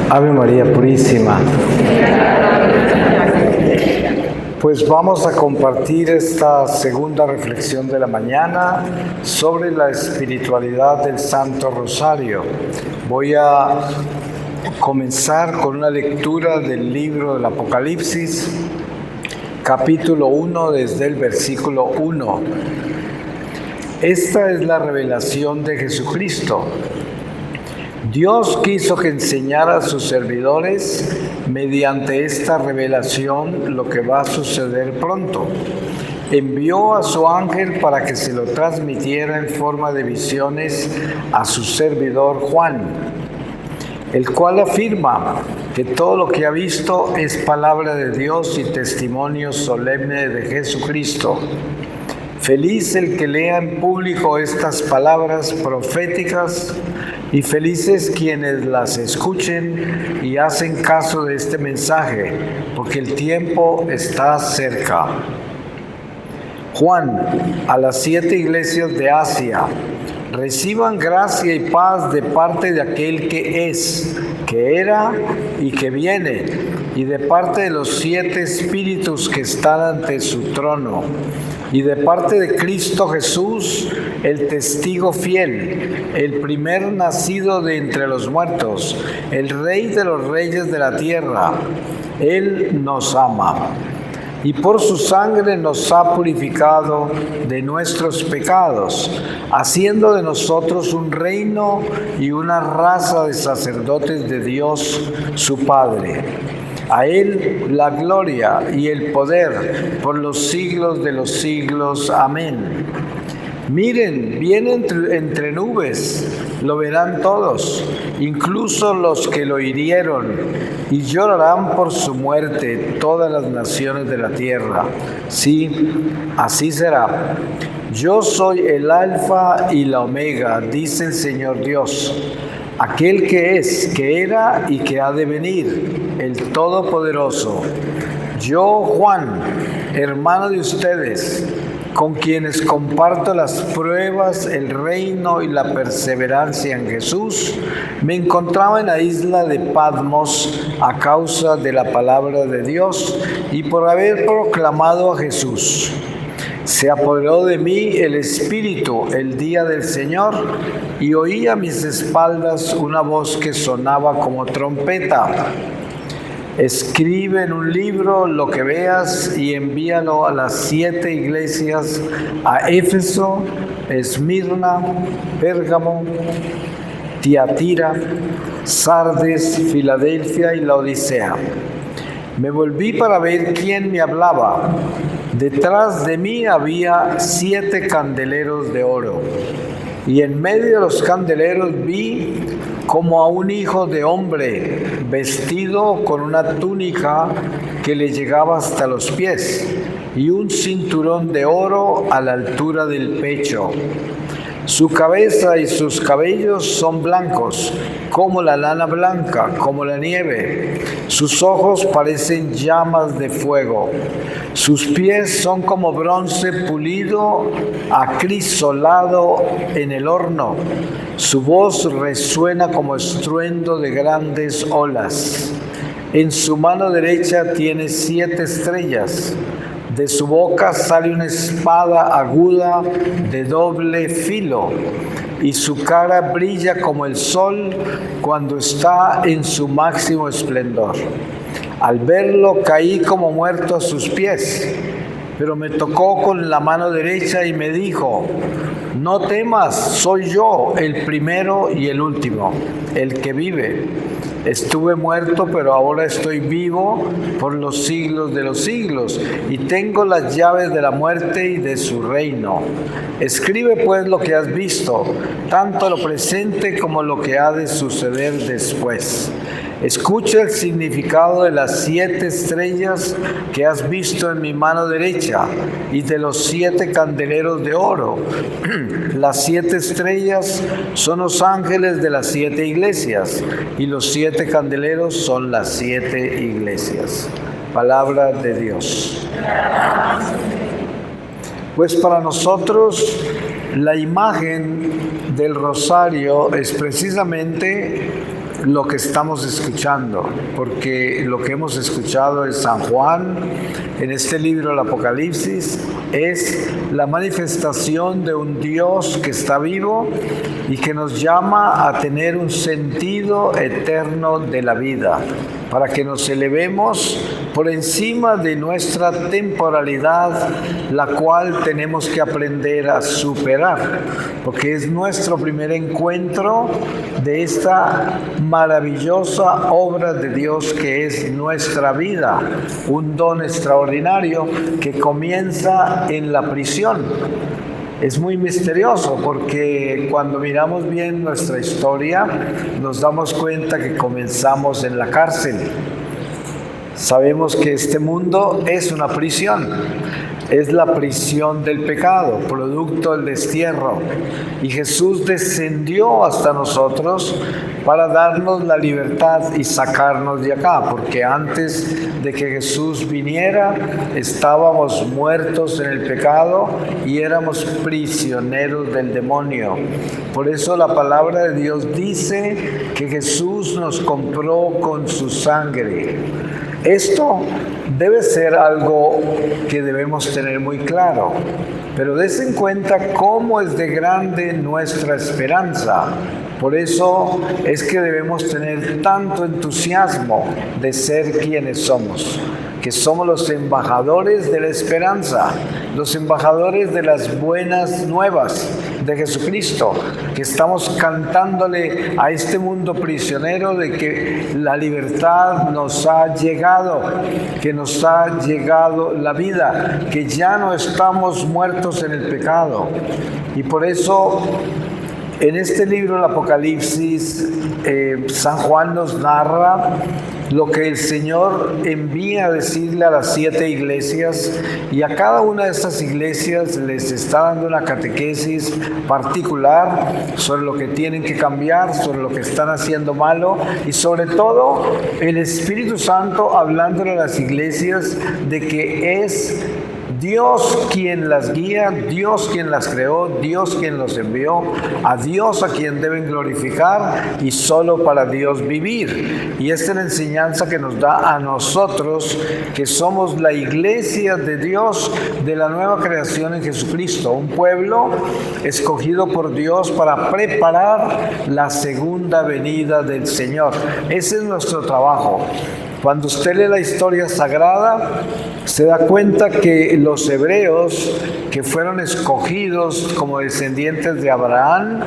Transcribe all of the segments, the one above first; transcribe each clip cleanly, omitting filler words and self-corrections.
Ave María Purísima. Pues vamos a compartir esta segunda reflexión de la mañana sobre la espiritualidad del Santo Rosario. Voy a comenzar con una lectura del libro del Apocalipsis, capítulo 1, desde el versículo 1. Esta es la revelación de Jesucristo. Dios quiso que enseñara a sus servidores mediante esta revelación lo que va a suceder pronto. Envió a su ángel para que se lo transmitiera en forma de visiones a su servidor Juan, el cual afirma que todo lo que ha visto es palabra de Dios y testimonio solemne de Jesucristo. Feliz el que lea en público estas palabras proféticas y felices quienes las escuchen y hacen caso de este mensaje, porque el tiempo está cerca. Juan, a las 7 iglesias de Asia, reciban gracia y paz de parte de aquel que es, que era y que viene, y de parte de los 7 espíritus que están ante su trono, y de parte de Cristo Jesús, el testigo fiel, el primer nacido de entre los muertos, el Rey de los reyes de la tierra. Él nos ama y por su sangre nos ha purificado de nuestros pecados, haciendo de nosotros un reino y una raza de sacerdotes de Dios, su Padre. A Él la gloria y el poder por los siglos de los siglos. Amén. Miren, viene entre nubes, lo verán todos, incluso los que lo hirieron, y llorarán por su muerte todas las naciones de la tierra. Sí, así será. Yo soy el Alfa y la Omega, dice el Señor Dios, aquel que es, que era y que ha de venir, el Todopoderoso. Yo, Juan, hermano de ustedes, con quienes comparto las pruebas, el reino y la perseverancia en Jesús, me encontraba en la isla de Patmos a causa de la palabra de Dios y por haber proclamado a Jesús. Se apoderó de mí el Espíritu el día del Señor y oí a mis espaldas una voz que sonaba como trompeta. Escribe en un libro lo que veas y envíalo a las 7 iglesias, a Éfeso, Esmirna, Pérgamo, Tiatira, Sardes, Filadelfia y Laodicea. Me volví para ver quién me hablaba. Detrás de mí había 7 candeleros de oro, y en medio de los candeleros vi como a un hijo de hombre, vestido con una túnica que le llegaba hasta los pies, y un cinturón de oro a la altura del pecho. Su cabeza y sus cabellos son blancos, como la lana blanca, como la nieve. Sus ojos parecen llamas de fuego. Sus pies son como bronce pulido, acrisolado en el horno. Su voz resuena como estruendo de grandes olas. En su mano derecha tiene 7 estrellas. De su boca sale una espada aguda de doble filo, y su cara brilla como el sol cuando está en su máximo esplendor. Al verlo caí como muerto a sus pies, pero me tocó con la mano derecha y me dijo: no temas, soy yo, el primero y el último, el que vive. Estuve muerto, pero ahora estoy vivo por los siglos de los siglos, y tengo las llaves de la muerte y de su reino. Escribe pues lo que has visto, tanto lo presente como lo que ha de suceder después. Escucha el significado de las 7 estrellas que has visto en mi mano derecha y de los 7 candeleros de oro. Las 7 estrellas son los ángeles de las 7 iglesias y los 7 candeleros son las 7 iglesias. Palabra de Dios. Pues para nosotros la imagen del rosario es precisamente lo que estamos escuchando, porque lo que hemos escuchado en San Juan, en este libro del Apocalipsis, es la manifestación de un Dios que está vivo y que nos llama a tener un sentido eterno de la vida, para que nos elevemos por encima de nuestra temporalidad, la cual tenemos que aprender a superar, porque es nuestro primer encuentro de esta maravillosa obra de Dios que es nuestra vida, un don extraordinario que comienza en la prisión. Es muy misterioso porque cuando miramos bien nuestra historia nos damos cuenta que comenzamos en la cárcel. Sabemos que este mundo es una prisión, es la prisión del pecado, producto del destierro. Y Jesús descendió hasta nosotros para darnos la libertad y sacarnos de acá, porque antes de que Jesús viniera estábamos muertos en el pecado y éramos prisioneros del demonio. Por eso la palabra de Dios dice que Jesús nos compró con su sangre. Esto debe ser algo que debemos tener muy claro, pero des en cuenta cómo es de grande nuestra esperanza. Por eso es que debemos tener tanto entusiasmo de ser quienes somos, que somos los embajadores de la esperanza, los embajadores de las buenas nuevas de Jesucristo, que estamos cantándole a este mundo prisionero de que la libertad nos ha llegado, que nos ha llegado la vida, que ya no estamos muertos en el pecado. Y por eso en este libro, el Apocalipsis, San Juan nos narra lo que el Señor envía a decirle a las 7 iglesias, y a cada una de estas iglesias les está dando una catequesis particular sobre lo que tienen que cambiar, sobre lo que están haciendo malo, y sobre todo el Espíritu Santo hablándole a las iglesias de que es Dios quien las guía, Dios quien las creó, Dios quien los envió, a Dios a quien deben glorificar y solo para Dios vivir. Y esta es la enseñanza que nos da a nosotros, que somos la iglesia de Dios, de la nueva creación en Jesucristo, un pueblo escogido por Dios para preparar la segunda venida del Señor. Ese es nuestro trabajo. Cuando usted lee la historia sagrada, se da cuenta que los hebreos que fueron escogidos como descendientes de Abraham,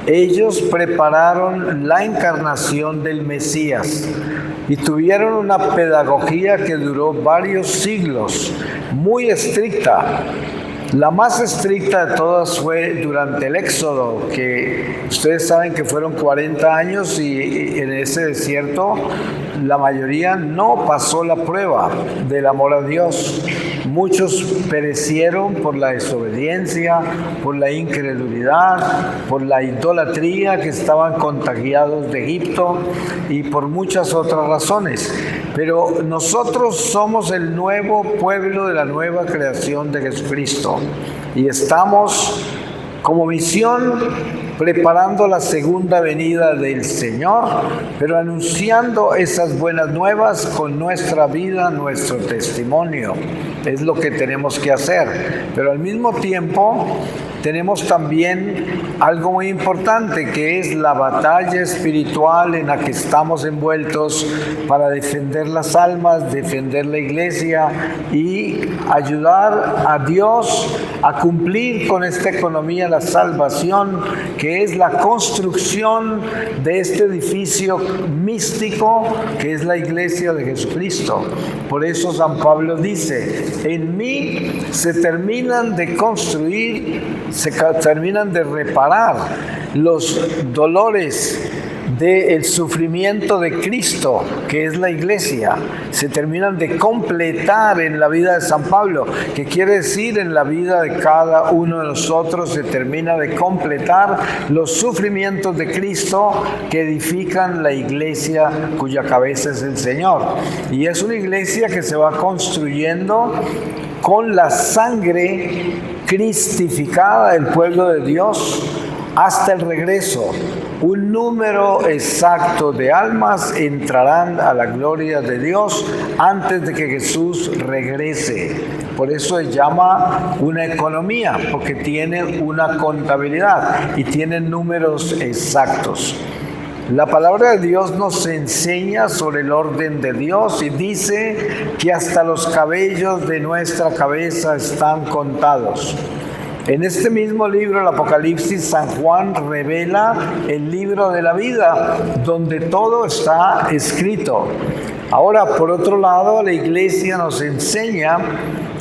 ellos prepararon la encarnación del Mesías y tuvieron una pedagogía que duró varios siglos, muy estricta. La más estricta de todas fue durante el Éxodo, que ustedes saben que fueron 40 años y en ese desierto la mayoría no pasó la prueba del amor a Dios. Muchos perecieron por la desobediencia, por la incredulidad, por la idolatría, que estaban contagiados de Egipto y por muchas otras razones. Pero nosotros somos el nuevo pueblo de la nueva creación de Jesucristo y estamos como misión preparando la segunda venida del Señor, pero anunciando esas buenas nuevas con nuestra vida, nuestro testimonio. Es lo que tenemos que hacer, pero al mismo tiempo tenemos también algo muy importante, que es la batalla espiritual en la que estamos envueltos para defender las almas, defender la iglesia y ayudar a Dios a cumplir con esta economía, la salvación, que es la construcción de este edificio místico que es la iglesia de Jesucristo. Por eso San Pablo dice: en mí se terminan de construir, se terminan de reparar los dolores del sufrimiento de Cristo, que es la iglesia. Se terminan de completar en la vida de San Pablo, que quiere decir en la vida de cada uno de nosotros. Se termina de completar los sufrimientos de Cristo que edifican la iglesia cuya cabeza es el Señor. Y es una iglesia que se va construyendo con la sangre cristificada del pueblo de Dios hasta el regreso. un número exacto de almas entrarán a la gloria de Dios antes de que Jesús regrese. Por eso se llama una economía, porque tiene una contabilidad y tiene números exactos. La palabra de Dios nos enseña sobre el orden de Dios y dice que hasta los cabellos de nuestra cabeza están contados. En este mismo libro, el Apocalipsis, San Juan revela el libro de la vida, donde todo está escrito. Ahora, por otro lado, la Iglesia nos enseña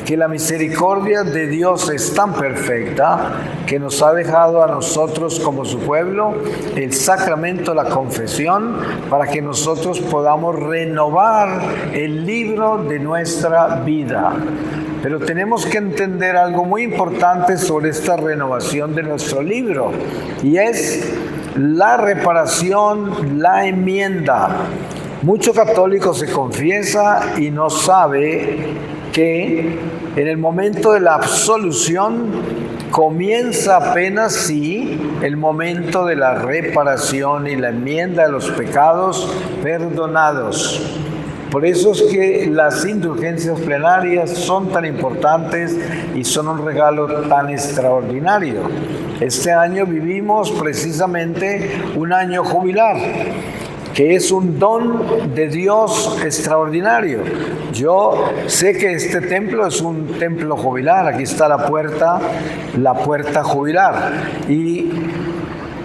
que la misericordia de Dios es tan perfecta que nos ha dejado a nosotros como su pueblo el sacramento de la confesión para que nosotros podamos renovar el libro de nuestra vida. Pero tenemos que entender algo muy importante sobre esta renovación de nuestro libro, y es la reparación, la enmienda. Mucho católico se confiesa y no sabe que en el momento de la absolución comienza apenas el momento de la reparación y la enmienda de los pecados perdonados. Por eso es que las indulgencias plenarias son tan importantes y son un regalo tan extraordinario. Este año vivimos precisamente un año jubilar, que es un don de Dios extraordinario. Yo sé que este templo es un templo jubilar, aquí está la puerta jubilar. Y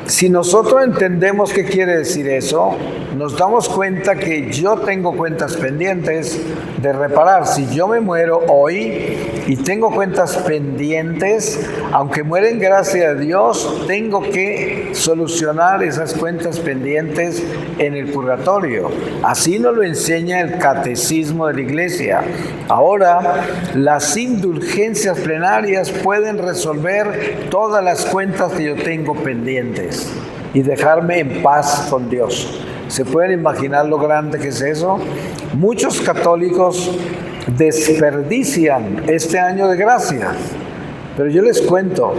si nosotros entendemos qué quiere decir eso, nos damos cuenta que yo tengo cuentas pendientes de reparar. Si yo me muero hoy y tengo cuentas pendientes, aunque muera en gracia de Dios, tengo que solucionar esas cuentas pendientes en el purgatorio. Así nos lo enseña el catecismo de la Iglesia. Ahora, las indulgencias plenarias pueden resolver todas las cuentas que yo tengo pendientes y dejarme en paz con Dios. ¿Se pueden imaginar lo grande que es eso? Muchos católicos desperdician este año de gracia, pero yo les cuento,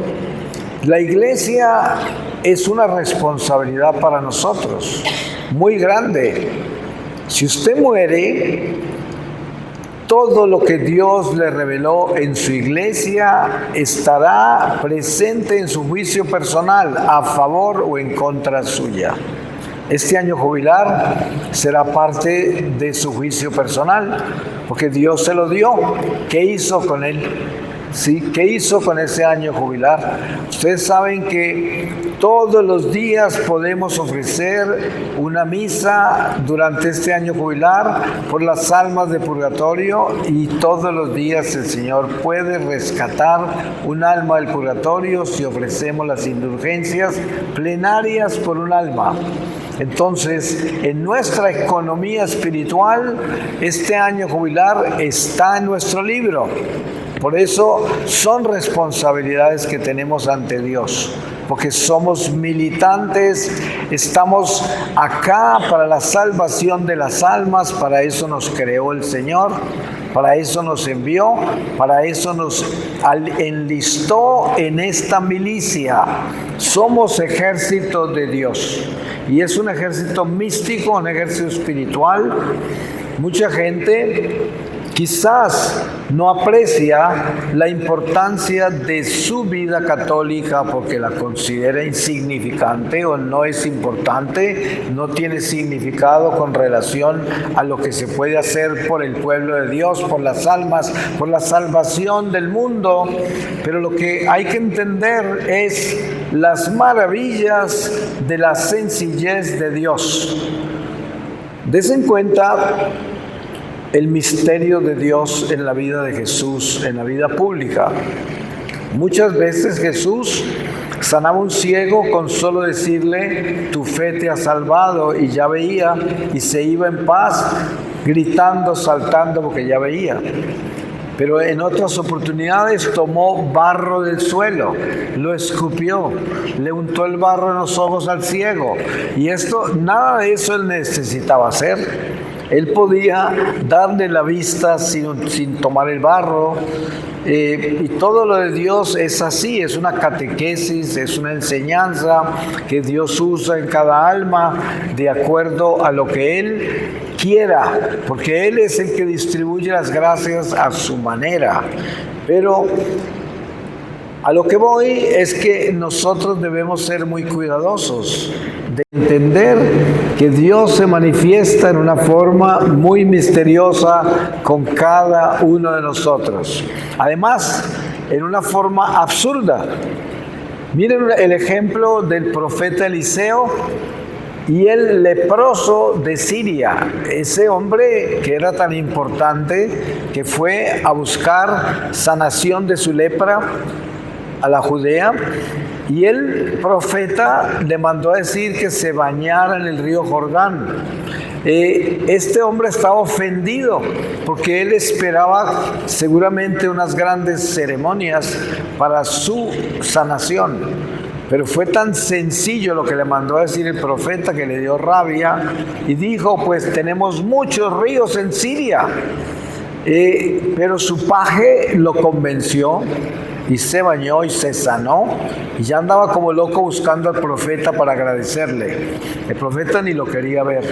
la Iglesia es una responsabilidad para nosotros, muy grande. Si usted muere, todo lo que Dios le reveló en su Iglesia estará presente en su juicio personal, a favor o en contra suya. Este año jubilar será parte de su juicio personal, porque Dios se lo dio. ¿Qué hizo con él? ¿Sí? ¿Qué hizo con ese año jubilar? Ustedes saben que todos los días podemos ofrecer una misa durante este año jubilar por las almas de purgatorio, y todos los días el Señor puede rescatar un alma del purgatorio si ofrecemos las indulgencias plenarias por un alma. Entonces, en nuestra economía espiritual, este año jubilar está en nuestro libro. Por eso son responsabilidades que tenemos ante Dios, porque somos militantes, estamos acá para la salvación de las almas. Para eso nos creó el Señor, para eso nos envió, para eso nos enlistó en esta milicia. Somos ejército de Dios, y es un ejército místico, un ejército espiritual. Mucha gente quizás no aprecia la importancia de su vida católica porque la considera insignificante o no es importante, no tiene significado con relación a lo que se puede hacer por el pueblo de Dios, por las almas, por la salvación del mundo. Pero lo que hay que entender es las maravillas de la sencillez de Dios. Desen cuenta el misterio de Dios en la vida de Jesús, en la vida pública. Muchas veces Jesús sanaba a un ciego con solo decirle: tu fe te ha salvado, y ya veía, y se iba en paz, gritando, saltando, porque ya veía. Pero en otras oportunidades tomó barro del suelo, lo escupió, le untó el barro en los ojos al ciego, y nada de eso él necesitaba hacer. Él podía darle la vista sin tomar el barro, Y todo lo de Dios es así, es una catequesis, es una enseñanza que Dios usa en cada alma de acuerdo a lo que Él quiera, porque Él es el que distribuye las gracias a su manera. Pero a lo que voy es que nosotros debemos ser muy cuidadosos de entender que Dios se manifiesta en una forma muy misteriosa con cada uno de nosotros. Además, en una forma absurda. Miren el ejemplo del profeta Eliseo y el leproso de Siria, ese hombre que era tan importante, que fue a buscar sanación de su lepra a la Judea, y el profeta le mandó a decir que se bañara en el río Jordán. Este hombre estaba ofendido porque él esperaba seguramente unas grandes ceremonias para su sanación, pero fue tan sencillo lo que le mandó a decir el profeta que le dio rabia y dijo: pues tenemos muchos ríos en Siria. Pero su paje lo convenció y se bañó y se sanó, y ya andaba como loco buscando al profeta para agradecerle. El profeta ni lo quería ver.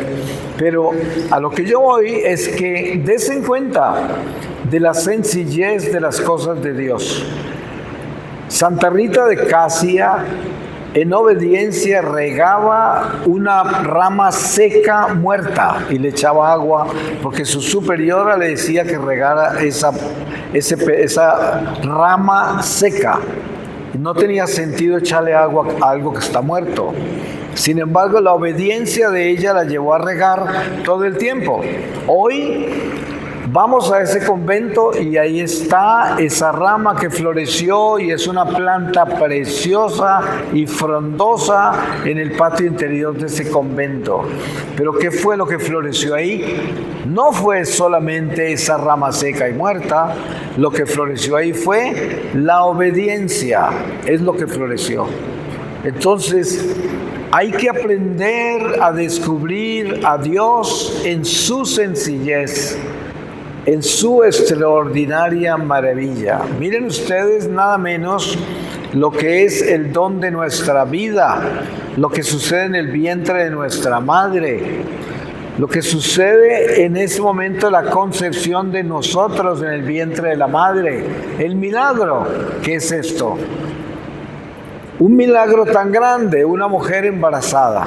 Pero a lo que yo voy es que desen cuenta de la sencillez de las cosas de Dios. Santa Rita de Casia, en obediencia, regaba una rama seca muerta y le echaba agua, porque su superiora le decía que regara esa rama seca. No tenía sentido echarle agua a algo que está muerto. Sin embargo, la obediencia de ella la llevó a regar todo el tiempo. Hoy vamos a ese convento y ahí está esa rama que floreció y es una planta preciosa y frondosa en el patio interior de ese convento. Pero ¿qué fue lo que floreció ahí? No fue solamente esa rama seca y muerta. Lo que floreció ahí fue la obediencia. Es lo que floreció. Entonces, hay que aprender a descubrir a Dios en su sencillez, en su extraordinaria maravilla. Miren ustedes nada menos lo que es el don de nuestra vida, lo que sucede en el vientre de nuestra madre, lo que sucede en ese momento de la concepción de nosotros en el vientre de la madre. El milagro, ¿qué es esto? Un milagro tan grande, una mujer embarazada.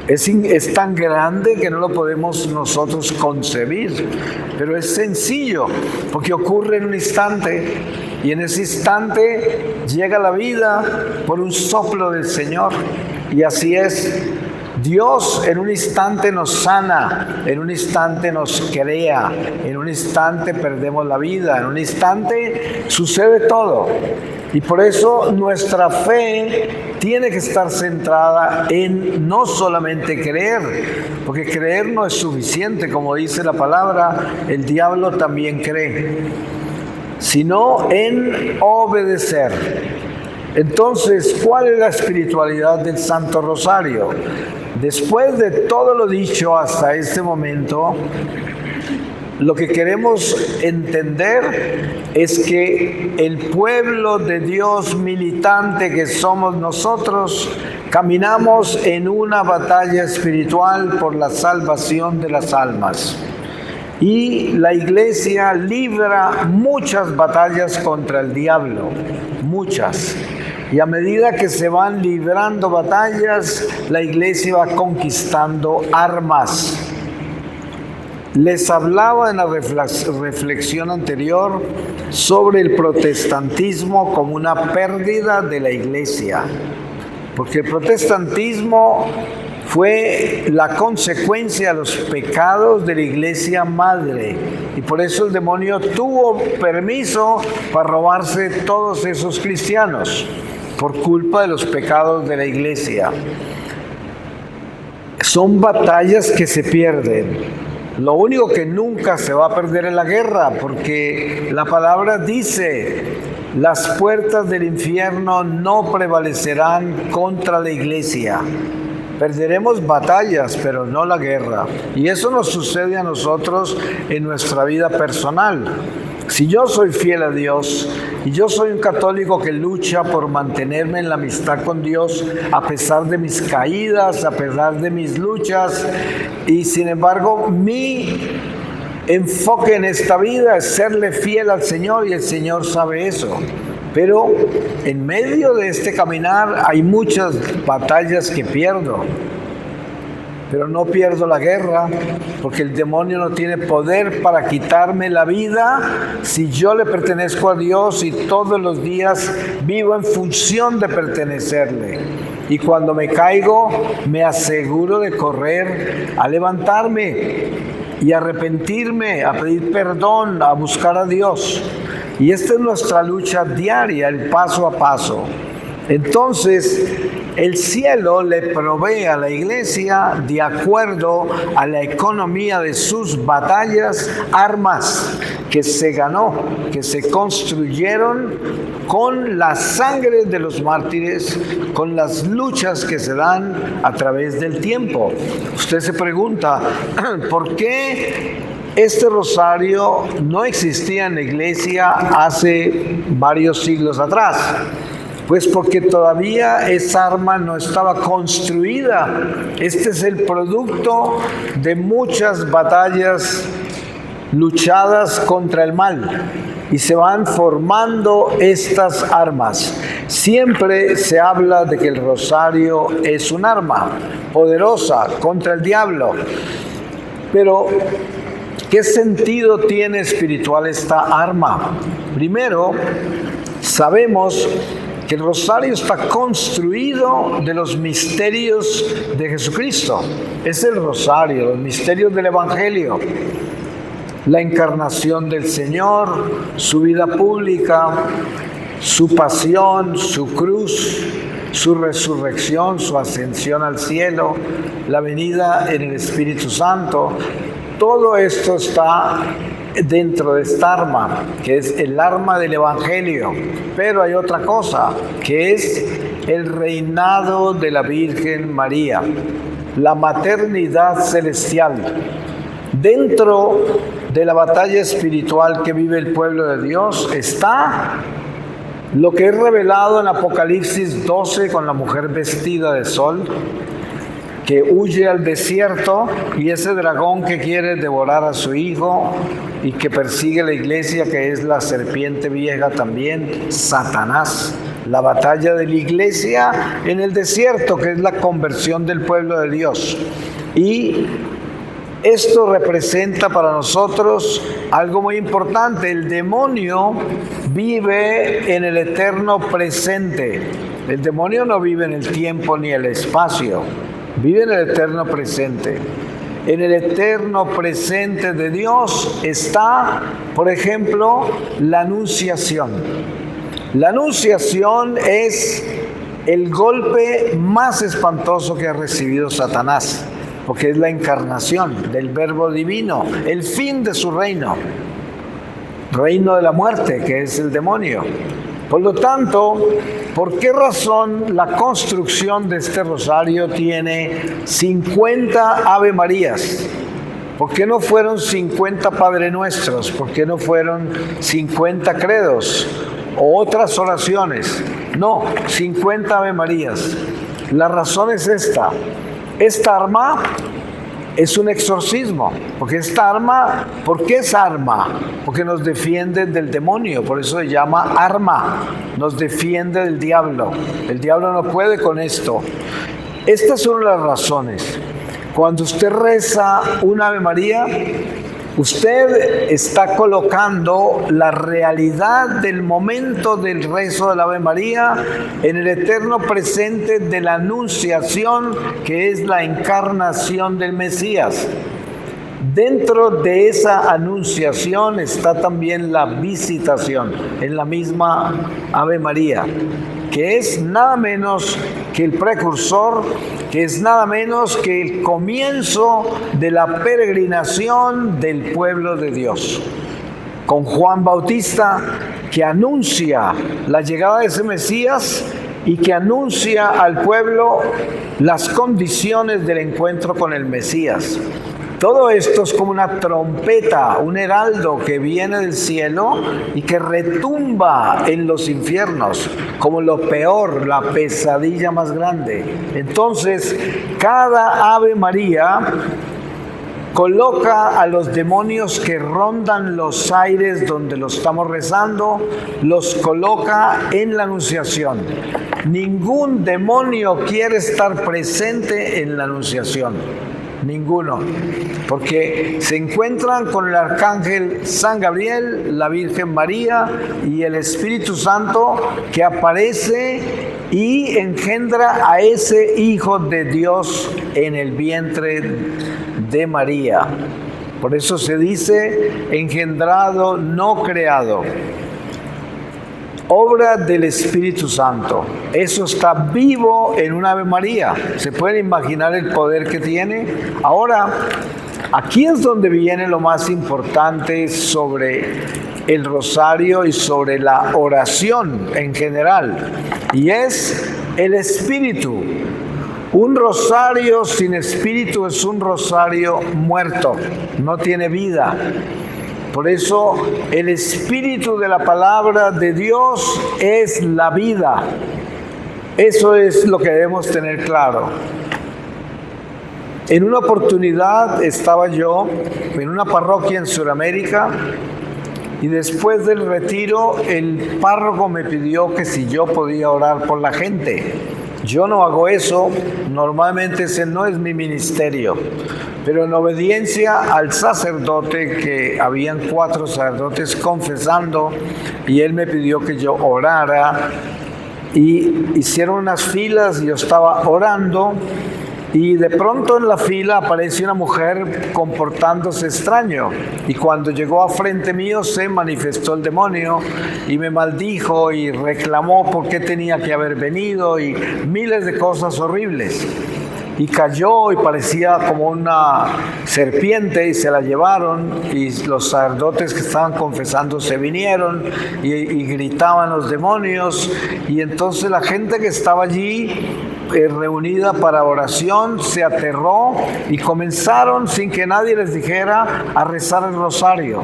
Es tan grande que no lo podemos nosotros concebir, pero es sencillo porque ocurre en un instante, y en ese instante llega la vida por un soplo del Señor. Y así es. Dios en un instante nos sana, en un instante nos crea, en un instante perdemos la vida, en un instante sucede todo. Y por eso nuestra fe tiene que estar centrada en no solamente creer, porque creer no es suficiente, como dice la palabra, el diablo también cree, sino en obedecer. Entonces, ¿cuál es la espiritualidad del Santo Rosario? Después de todo lo dicho hasta este momento, lo que queremos entender es que el pueblo de Dios militante que somos nosotros, caminamos en una batalla espiritual por la salvación de las almas. Y la Iglesia libra muchas batallas contra el diablo, muchas. Y a medida que se van librando batallas, la Iglesia va conquistando armas. Les hablaba en la reflexión anterior sobre el protestantismo como una pérdida de la Iglesia, porque el protestantismo fue la consecuencia de los pecados de la Iglesia Madre, y por eso el demonio tuvo permiso para robarse todos esos cristianos, por culpa de los pecados de la Iglesia. Son batallas que se pierden. Lo único que nunca se va a perder es la guerra, porque la palabra dice: las puertas del infierno no prevalecerán contra la Iglesia. Perderemos batallas, pero no la guerra. Y eso nos sucede a nosotros en nuestra vida personal. Si yo soy fiel a Dios y yo soy un católico que lucha por mantenerme en la amistad con Dios a pesar de mis caídas, a pesar de mis luchas, y sin embargo mi enfoque en esta vida es serle fiel al Señor y el Señor sabe eso. Pero en medio de este caminar hay muchas batallas que pierdo. Pero no pierdo la guerra, porque el demonio no tiene poder para quitarme la vida si yo le pertenezco a Dios y todos los días vivo en función de pertenecerle. Y cuando me caigo, me aseguro de correr a levantarme y arrepentirme, a pedir perdón, a buscar a Dios. Y esta es nuestra lucha diaria, el paso a paso. Entonces, el cielo le provee a la iglesia, de acuerdo a la economía de sus batallas, armas que se ganó, que se construyeron con la sangre de los mártires, con las luchas que se dan a través del tiempo. Usted se pregunta, ¿por qué este rosario no existía en la iglesia hace varios siglos atrás? Pues porque todavía esa arma no estaba construida. Este es el producto de muchas batallas luchadas contra el mal. Y se van formando estas armas. Siempre se habla de que el rosario es un arma poderosa contra el diablo. Pero, ¿qué sentido tiene espiritual esta arma? Primero, sabemos que el rosario está construido de los misterios de Jesucristo. Es el rosario, los misterios del Evangelio. La encarnación del Señor, su vida pública, su pasión, su cruz, su resurrección, su ascensión al cielo, la venida en el Espíritu Santo. Todo esto está dentro de esta arma, que es el arma del Evangelio. Pero hay otra cosa, que es el reinado de la Virgen María, la maternidad celestial. Dentro de la batalla espiritual que vive el pueblo de Dios está lo que es revelado en Apocalipsis 12 con la mujer vestida de sol, que huye al desierto, y ese dragón que quiere devorar a su hijo y que persigue la iglesia, que es la serpiente vieja también, Satanás. La batalla de la iglesia en el desierto, que es la conversión del pueblo de Dios. Y esto representa para nosotros algo muy importante. El demonio vive en el eterno presente. El demonio no vive en el tiempo ni el espacio. Vive en el eterno presente. En el eterno presente de Dios está, por ejemplo, la anunciación. La anunciación es el golpe más espantoso que ha recibido Satanás, porque es la encarnación del Verbo Divino, el fin de su reino de la muerte, que es el demonio. Por lo tanto, ¿por qué razón la construcción de este rosario tiene 50 Ave Marías? ¿Por qué no fueron 50 Padre Nuestros? ¿Por qué no fueron 50 credos o otras oraciones? No, 50 Ave Marías. La razón es esta. Esta arma es un exorcismo, porque esta arma, ¿por qué es arma? Porque nos defiende del demonio, por eso se llama arma, nos defiende del diablo. El diablo no puede con esto. Estas son las razones. Cuando usted reza una Ave María, usted está colocando la realidad del momento del rezo de la Ave María en el eterno presente de la anunciación, que es la encarnación del Mesías. Dentro de esa anunciación está también la visitación en la misma Ave María, que es nada menos que el precursor, que es nada menos que el comienzo de la peregrinación del pueblo de Dios. Con Juan Bautista, que anuncia la llegada de ese Mesías y que anuncia al pueblo las condiciones del encuentro con el Mesías. Todo esto es como una trompeta, un heraldo que viene del cielo y que retumba en los infiernos, como lo peor, la pesadilla más grande. Entonces, cada Ave María coloca a los demonios que rondan los aires donde lo estamos rezando, los coloca en la Anunciación. Ningún demonio quiere estar presente en la Anunciación. Ninguno. Porque se encuentran con el Arcángel San Gabriel, la Virgen María y el Espíritu Santo que aparece y engendra a ese Hijo de Dios en el vientre de María. Por eso se dice engendrado, no creado. Obra del Espíritu Santo. Eso está vivo en un Ave María. ¿Se pueden imaginar el poder que tiene? Ahora, aquí es donde viene lo más importante sobre el rosario y sobre la oración en general. Y es el Espíritu. Un rosario sin espíritu es un rosario muerto, no tiene vida. Por eso el espíritu de la palabra de Dios es la vida. Eso es lo que debemos tener claro. En una oportunidad estaba yo en una parroquia en Sudamérica y después del retiro el párroco me pidió que si yo podía orar por la gente. Yo no hago eso, normalmente ese no es mi ministerio, pero en obediencia al sacerdote, que habían 4 sacerdotes confesando, y él me pidió que yo orara, y hicieron unas filas, y yo estaba orando, y de pronto en la fila apareció una mujer comportándose extraño. Y cuando llegó a frente mío se manifestó el demonio y me maldijo y reclamó por qué tenía que haber venido y miles de cosas horribles. Y cayó y parecía como una serpiente y se la llevaron, y los sacerdotes que estaban confesando se vinieron y gritaban los demonios, y entonces la gente que estaba allí reunida para oración se aterró y comenzaron sin que nadie les dijera a rezar el rosario.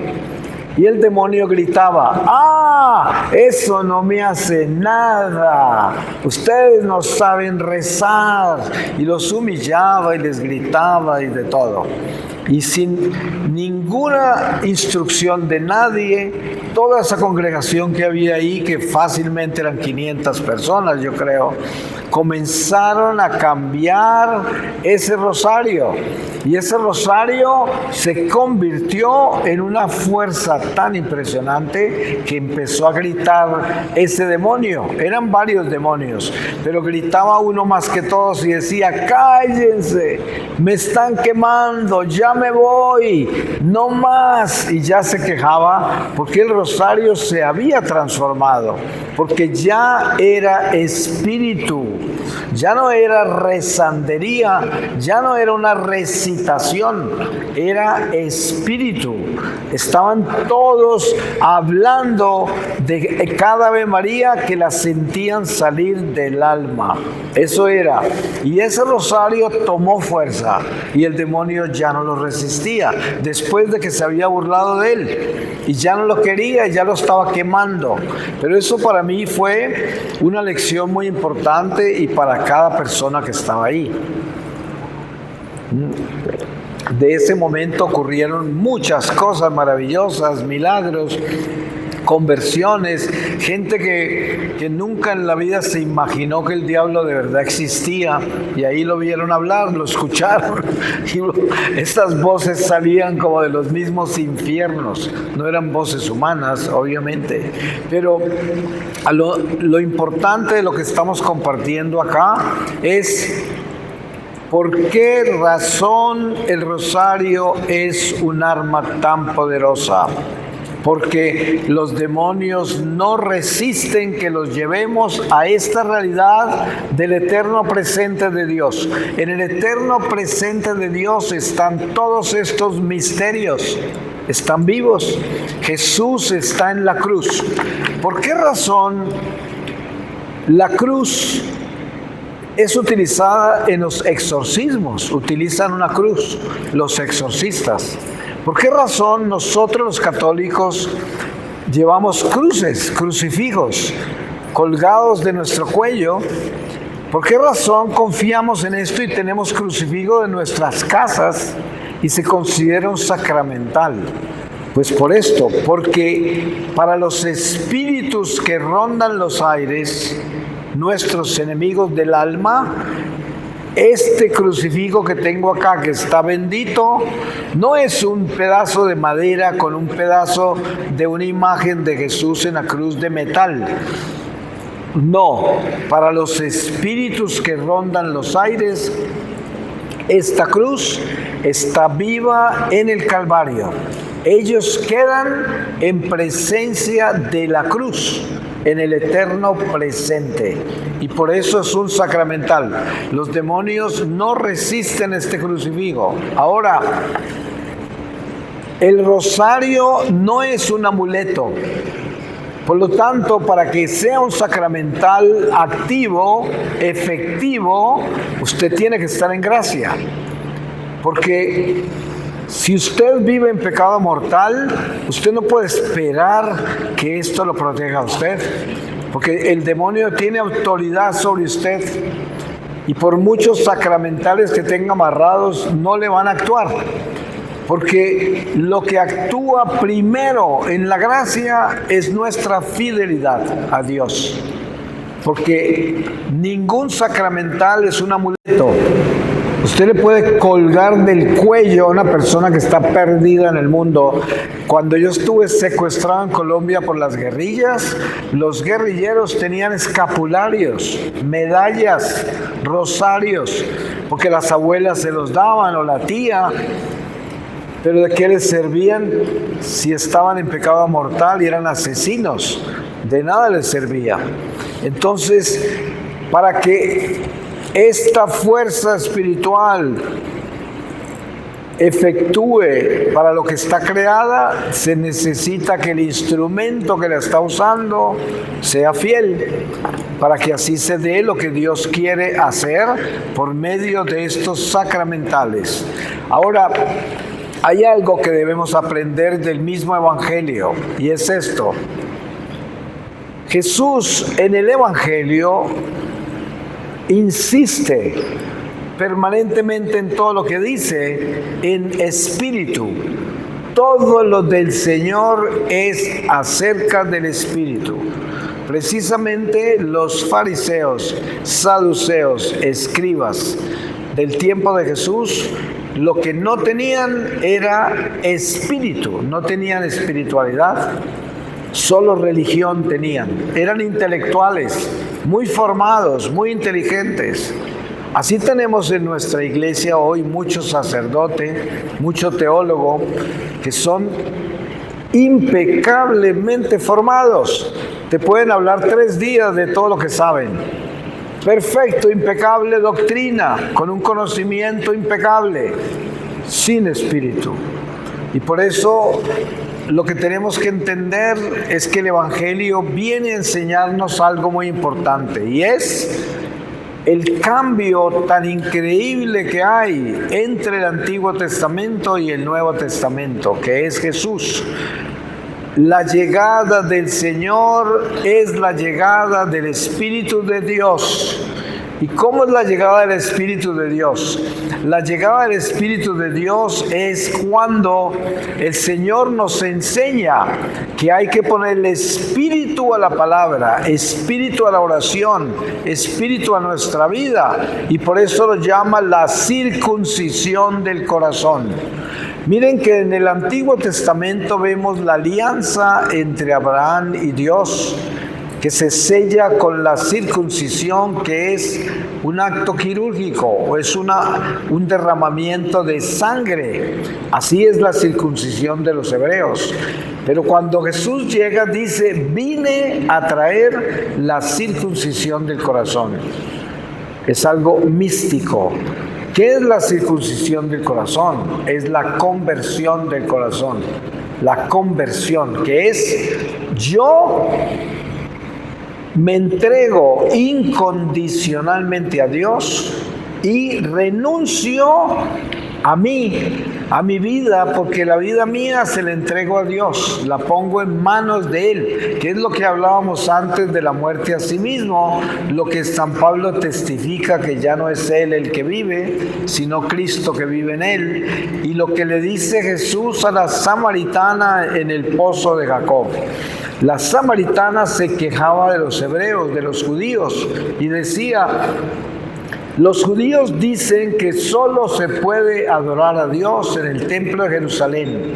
Y el demonio gritaba: ¡ah! Eso no me hace nada. Ustedes no saben rezar. Y los humillaba y les gritaba y de todo. Y sin ninguna instrucción de nadie, toda esa congregación que había ahí, que fácilmente eran 500 personas, yo creo, comenzaron a cambiar ese rosario. Y ese rosario se convirtió en una fuerza tan impresionante que empezó a gritar ese demonio. Eran varios demonios, pero gritaba uno más que todos y decía: cállense, me están quemando, ya me voy, no más. Y ya se quejaba porque el rosario se había transformado, porque ya era espíritu. Ya no era rezandería, ya no era una recitación, era espíritu. Estaban todos hablando de cada Ave María que la sentían salir del alma. Eso era. Y ese rosario tomó fuerza y el demonio ya no lo resistía, después de que se había burlado de él. Y ya no lo quería, ya lo estaba quemando. Pero eso para mí fue una lección muy importante y para cada persona que estaba ahí. De ese momento ocurrieron muchas cosas maravillosas, milagros, conversiones, gente que nunca en la vida se imaginó que el diablo de verdad existía, y ahí lo vieron hablar, lo escucharon, y estas voces salían como de los mismos infiernos, no eran voces humanas, obviamente, pero lo importante de lo que estamos compartiendo acá es: ¿por qué razón el rosario es un arma tan poderosa? Porque los demonios no resisten que los llevemos a esta realidad del eterno presente de Dios. En el eterno presente de Dios están todos estos misterios, están vivos. Jesús está en la cruz. ¿Por qué razón la cruz es utilizada en los exorcismos, utilizan una cruz, los exorcistas. ¿Por qué razón nosotros los católicos llevamos cruces, crucifijos, colgados de nuestro cuello? ¿Por qué razón confiamos en esto y tenemos crucifijo en nuestras casas y se considera un sacramental? Pues por esto, porque para los espíritus que rondan los aires, nuestros enemigos del alma, este crucifijo que tengo acá, que está bendito, no es un pedazo de madera con un pedazo de una imagen de Jesús en la cruz de metal. No, para los espíritus que rondan los aires, esta cruz está viva en el Calvario. Ellos quedan en presencia de la cruz, en el eterno presente. Y por eso es un sacramental. Los demonios no resisten este crucifijo. Ahora, el rosario no es un amuleto. Por lo tanto, para que sea un sacramental activo, efectivo, usted tiene que estar en gracia. Porque si usted vive en pecado mortal, usted no puede esperar que esto lo proteja a usted. Porque el demonio tiene autoridad sobre usted. Y por muchos sacramentales que tenga amarrados, no le van a actuar. Porque lo que actúa primero en la gracia es nuestra fidelidad a Dios. Porque ningún sacramental es un amuleto. Usted le puede colgar del cuello a una persona que está perdida en el mundo. Cuando yo estuve secuestrado en Colombia por las guerrillas, los guerrilleros tenían escapularios, medallas, rosarios, porque las abuelas se los daban o la tía. Pero ¿de qué les servían si estaban en pecado mortal y eran asesinos? De nada les servía. Entonces, para que esta fuerza espiritual efectúe para lo que está creada, se necesita que el instrumento que la está usando sea fiel, para que así se dé lo que Dios quiere hacer por medio de estos sacramentales. Ahora, hay algo que debemos aprender del mismo Evangelio, y es esto. Jesús en el Evangelio insiste permanentemente en todo lo que dice, en espíritu. Todo lo del Señor es acerca del espíritu. Precisamente los fariseos, saduceos, escribas del tiempo de Jesús, lo que no tenían era espíritu, no tenían espiritualidad, solo religión tenían. Eran intelectuales, muy formados, muy inteligentes. Así tenemos en nuestra iglesia hoy muchos sacerdotes, mucho teólogo, que son impecablemente formados. Te pueden hablar 3 días de todo lo que saben. Perfecto, impecable doctrina, con un conocimiento impecable, sin espíritu. Y por eso lo que tenemos que entender es que el Evangelio viene a enseñarnos algo muy importante, y es el cambio tan increíble que hay entre el Antiguo Testamento y el Nuevo Testamento, que es Jesús. La llegada del Señor es la llegada del Espíritu de Dios. ¿Y cómo es la llegada del Espíritu de Dios? La llegada del Espíritu de Dios es cuando el Señor nos enseña que hay que ponerle espíritu a la palabra, espíritu a la oración, espíritu a nuestra vida. Y por eso lo llama la circuncisión del corazón. Miren que en el Antiguo Testamento vemos la alianza entre Abraham y Dios, que se sella con la circuncisión, que es un acto quirúrgico o es un derramamiento de sangre. Así es la circuncisión de los hebreos. Pero cuando Jesús llega, dice: vine a traer la circuncisión del corazón. Es algo místico. ¿Qué es la circuncisión del corazón? Es la conversión del corazón. La conversión, que es yo me entrego incondicionalmente a Dios y renuncio a mí, a mi vida, porque la vida mía se la entrego a Dios, la pongo en manos de Él, que es lo que hablábamos antes de la muerte a sí mismo, lo que San Pablo testifica que ya no es Él el que vive, sino Cristo que vive en Él, y lo que le dice Jesús a la samaritana en el pozo de Jacob. La samaritana se quejaba de los hebreos, de los judíos, y decía: los judíos dicen que solo se puede adorar a Dios en el templo de Jerusalén,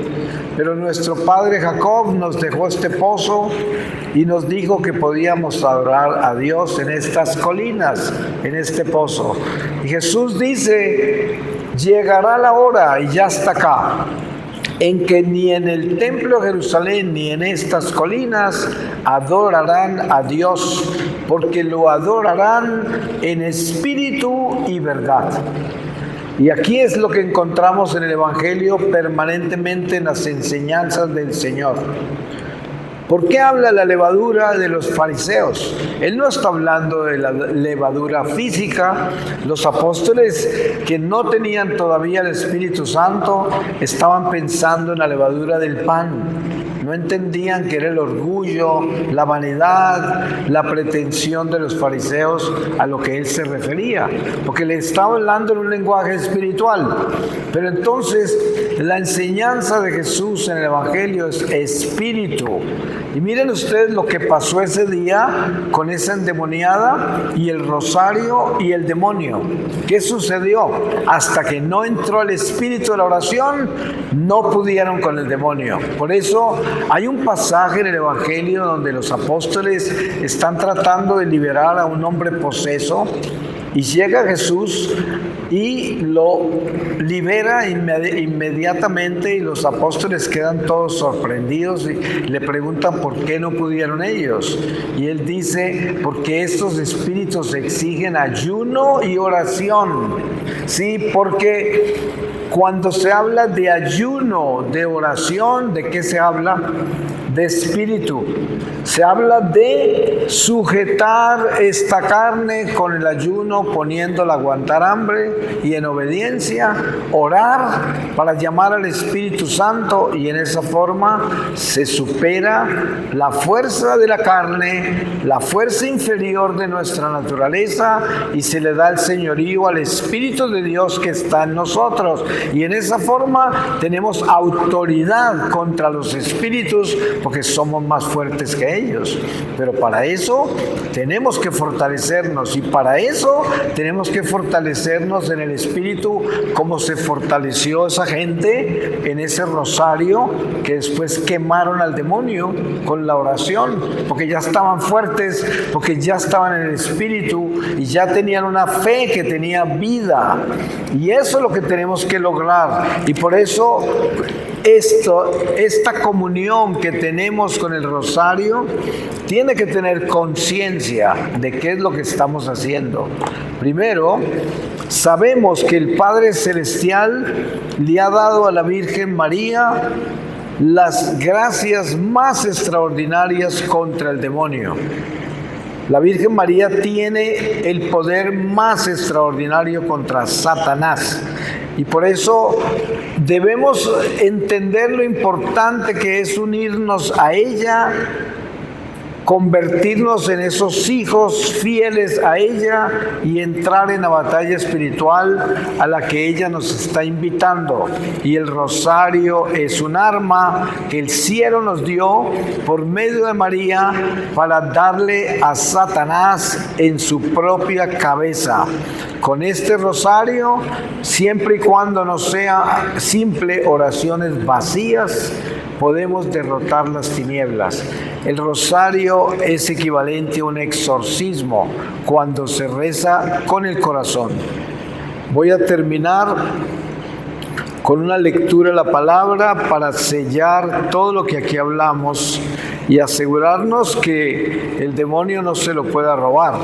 pero nuestro padre Jacob nos dejó este pozo y nos dijo que podíamos adorar a Dios en estas colinas, en este pozo. Y Jesús dice: llegará la hora, y ya está acá, en que ni en el templo de Jerusalén ni en estas colinas adorarán a Dios, porque lo adorarán en espíritu y verdad. Y aquí es lo que encontramos en el Evangelio permanentemente en las enseñanzas del Señor. ¿Por qué habla la levadura de los fariseos? Él no está hablando de la levadura física. Los apóstoles que no tenían todavía el Espíritu Santo estaban pensando en la levadura del pan. No entendían que era el orgullo, la vanidad, la pretensión de los fariseos a lo que él se refería, porque le estaba hablando en un lenguaje espiritual. Pero entonces la enseñanza de Jesús en el Evangelio es espíritu. Y miren ustedes lo que pasó ese día con esa endemoniada y el rosario y el demonio. ¿Qué sucedió? Hasta que no entró el espíritu de la oración, no pudieron con el demonio. Por eso hay un pasaje en el Evangelio donde los apóstoles están tratando de liberar a un hombre poseso, y llega Jesús y lo libera inmediatamente, y los apóstoles quedan todos sorprendidos y le preguntan por qué no pudieron ellos. Y él dice: porque estos espíritus exigen ayuno y oración. Sí, porque cuando se habla de ayuno, de oración, ¿de qué se habla? De espíritu. Se habla de sujetar esta carne con el ayuno, poniéndola a aguantar hambre, y en obediencia orar para llamar al Espíritu Santo, y en esa forma se supera la fuerza de la carne, la fuerza inferior de nuestra naturaleza, y se le da el señorío al Espíritu de Dios que está en nosotros, y en esa forma tenemos autoridad contra los espíritus, porque somos más fuertes que ellos. Pero para eso tenemos que fortalecernos, y para eso tenemos que fortalecernos en el espíritu, como se fortaleció esa gente en ese rosario que después quemaron al demonio con la oración, porque ya estaban fuertes, porque ya estaban en el espíritu y ya tenían una fe que tenía vida. Y eso es lo que tenemos que lograr. Y por eso esta comunión que tenemos con el rosario tiene que tener conciencia de qué es lo que estamos haciendo. Primero, sabemos que el Padre Celestial le ha dado a la Virgen María las gracias más extraordinarias contra el demonio. La Virgen María tiene el poder más extraordinario contra Satanás. Y por eso debemos entender lo importante que es unirnos a ella, convertirnos en esos hijos fieles a ella y entrar en la batalla espiritual a la que ella nos está invitando. Y el rosario es un arma que el cielo nos dio por medio de María para darle a Satanás en su propia cabeza. Con este rosario, siempre y cuando no sea simple oraciones vacías, podemos derrotar las tinieblas. El rosario es equivalente a un exorcismo cuando se reza con el corazón. Voy a terminar con una lectura de la palabra para sellar todo lo que aquí hablamos y asegurarnos que el demonio no se lo pueda robar.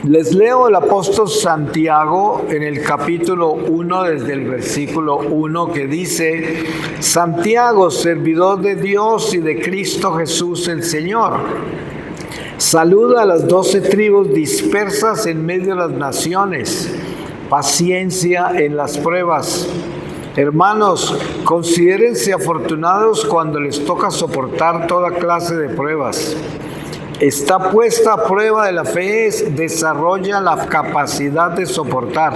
Les leo el apóstol Santiago en el capítulo 1 desde el versículo 1 que dice: Santiago, servidor de Dios y de Cristo Jesús el Señor, saluda a las 12 tribus dispersas en medio de las naciones. Paciencia en las pruebas. Hermanos, considérense afortunados cuando les toca soportar toda clase de pruebas. Está puesta a prueba de la fe, desarrolla la capacidad de soportar.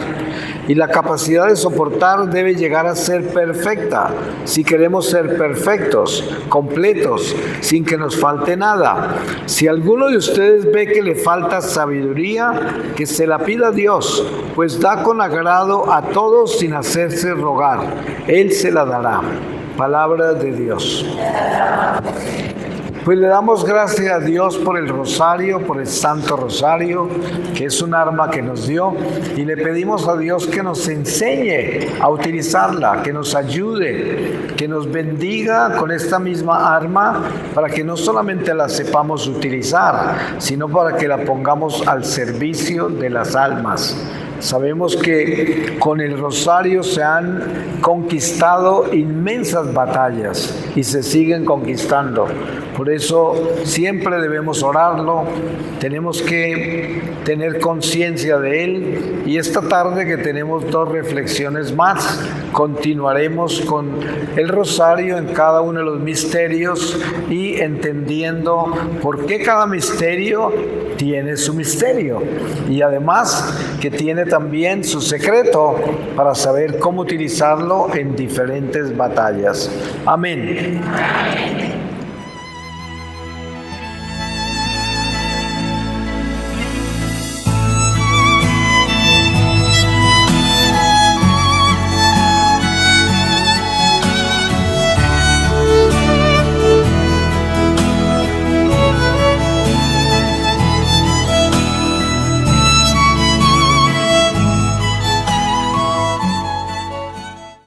Y la capacidad de soportar debe llegar a ser perfecta, si queremos ser perfectos, completos, sin que nos falte nada. Si alguno de ustedes ve que le falta sabiduría, que se la pida a Dios, pues da con agrado a todos sin hacerse rogar. Él se la dará. Palabra de Dios. Pues le damos gracias a Dios por el rosario, por el Santo Rosario, que es un arma que nos dio, y le pedimos a Dios que nos enseñe a utilizarla, que nos ayude, que nos bendiga con esta misma arma, para que no solamente la sepamos utilizar, sino para que la pongamos al servicio de las almas. Sabemos que con el rosario se han conquistado inmensas batallas y se siguen conquistando. Por eso siempre debemos orarlo, tenemos que tener conciencia de él, y esta tarde que tenemos 2 reflexiones más, continuaremos con el rosario en cada uno de los misterios y entendiendo por qué cada misterio tiene su misterio, y además que tiene también su secreto para saber cómo utilizarlo en diferentes batallas. Amén.